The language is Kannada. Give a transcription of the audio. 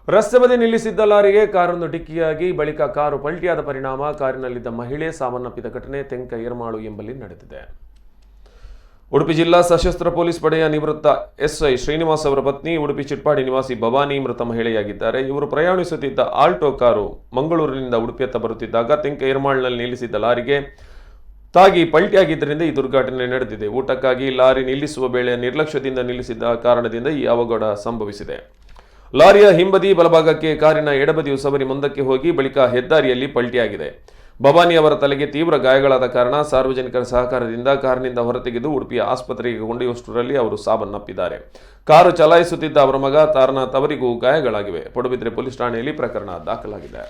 ರಸ್ತೆ ಬದಿ ನಿಲ್ಲಿಸಿದ್ದ ಲಾರಿಗೆ ಕಾರೊಂದು ಡಿಕ್ಕಿಯಾಗಿ ಬಳಿಕ ಕಾರು ಪಲ್ಟಿಯಾದ ಪರಿಣಾಮ ಕಾರಿನಲ್ಲಿದ್ದ ಮಹಿಳೆ ಸಾವನ್ನಪ್ಪಿದ ಘಟನೆ ತೆಂಕ ಏರ್ಮಾಳು ಎಂಬಲ್ಲಿ ನಡೆದಿದೆ. ಉಡುಪಿ ಜಿಲ್ಲಾ ಸಶಸ್ತ್ರ ಪೊಲೀಸ್ ಪಡೆಯ ನಿವೃತ್ತ ಎಸ್ಐ ಶ್ರೀನಿವಾಸ್ ಅವರ ಪತ್ನಿ ಉಡುಪಿ ಚಿಟ್ಪಾಡಿ ನಿವಾಸಿ ಭವಾನಿ ಮೃತ ಮಹಿಳೆಯಾಗಿದ್ದಾರೆ. ಇವರು ಪ್ರಯಾಣಿಸುತ್ತಿದ್ದ ಆಲ್ಟೋ ಕಾರು ಮಂಗಳೂರಿನಿಂದ ಉಡುಪಿಯತ್ತ ಬರುತ್ತಿದ್ದಾಗ ತೆಂಕ ಏರ್ಮಾಳ್ನಲ್ಲಿ ನಿಲ್ಲಿಸಿದ್ದ ಲಾರಿಗೆ ತಾಗಿ ಪಲ್ಟಿಯಾಗಿದ್ದರಿಂದ ಈ ದುರ್ಘಟನೆ ನಡೆದಿದೆ. ಊಟಕ್ಕಾಗಿ ಲಾರಿ ನಿಲ್ಲಿಸುವ ವೇಳೆ ನಿರ್ಲಕ್ಷ್ಯದಿಂದ ನಿಲ್ಲಿಸಿದ್ದ ಕಾರಣದಿಂದ ಈ ಅವಘಡ ಸಂಭವಿಸಿದೆ. ಲಾರಿಯ ಹಿಂಬದಿ ಬಲಭಾಗಕ್ಕೆ ಕಾರಿನ ಎಡಬದಿಯು ಸವರಿ ಮುಂದಕ್ಕೆ ಹೋಗಿ ಬಳಿಕ ಹೆದ್ದಾರಿಯಲ್ಲಿ ಪಲ್ಟಿಯಾಗಿದೆ. ಭವಾನಿ ಅವರ ತಲೆಗೆ ತೀವ್ರ ಗಾಯಗಳಾದ ಕಾರಣ ಸಾರ್ವಜನಿಕರ ಸಹಕಾರದಿಂದ ಕಾರಿನಿಂದ ಹೊರತೆಗೆದು ಉಡುಪಿಯ ಆಸ್ಪತ್ರೆಗೆ ಕೊಂಡೊಯ್ಯುವಷ್ಟರಲ್ಲಿ ಅವರು ಸಾವನ್ನಪ್ಪಿದ್ದಾರೆ. ಕಾರು ಚಲಾಯಿಸುತ್ತಿದ್ದ ಅವರ ಮಗ ತಾರನಾಥ್ ಅವರಿಗೂ ಗಾಯಗಳಾಗಿವೆ. ಪಡುಬಿದ್ರೆ ಪೊಲೀಸ್ ಠಾಣೆಯಲ್ಲಿ ಪ್ರಕರಣ ದಾಖಲಾಗಿದೆ.